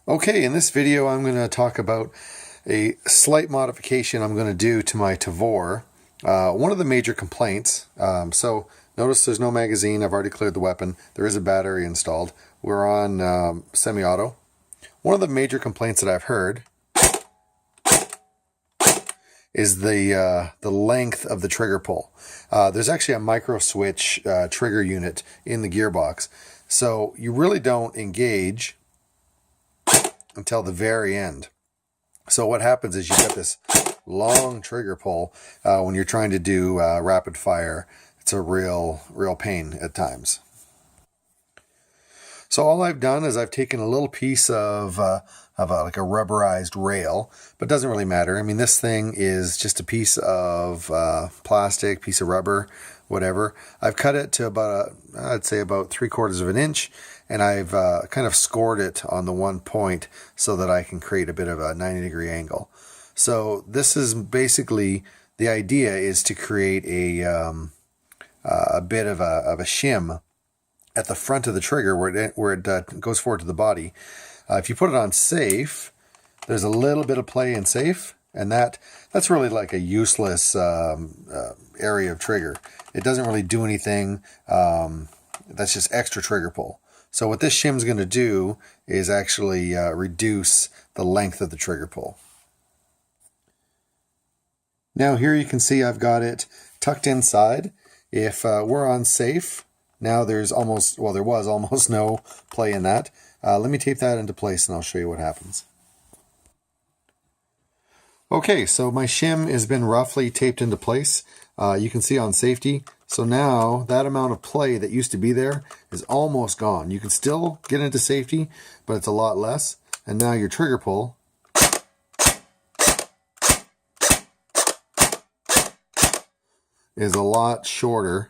Okay, in this video I'm going to talk about a slight modification I'm going to do to my Tavor. One of the major complaints, so notice there's no magazine, I've already cleared the weapon, there is a battery installed, we're on semi-auto. One of the major complaints that I've heard is the length of the trigger pull. There's actually a micro switch trigger unit in the gearbox, so you really don't engage until the very end. So what happens is you've got this long trigger pull when you're trying to do rapid fire. It's a real pain at times. So all I've done is I've taken a little piece of like a rubberized rail, but it doesn't really matter. I mean, this thing is just a piece of plastic, piece of rubber, whatever. I've cut it to about, I'd say about 3/4 of an inch, and I've kind of scored it on the one point so that I can create a bit of a 90-degree angle. So this is basically, the idea is to create a bit of a shim at the front of the trigger where it goes forward to the body. If you put it on safe, there's a little bit of play in safe, and that's really like a useless area of trigger. It doesn't really do anything. That's just extra trigger pull. So what this shim's going to do is actually reduce the length of the trigger pull. Now here you can see I've got it tucked inside. If we're on safe, now there's almost, well, there was almost no play in that. Let me tape that into place and I'll show you what happens. Okay, so my shim has been roughly taped into place. You can see on safety. So now that amount of play that used to be there is almost gone. You can still get into safety, but it's a lot less. And now your trigger pull is a lot shorter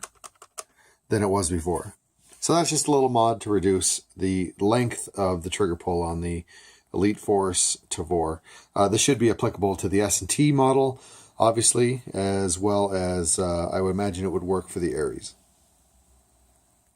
than it was before. So that's just a little mod to reduce the length of the trigger pull on the Elite Force Tavor. This should be applicable to the S&T model, obviously, as well as I would imagine it would work for the Aries.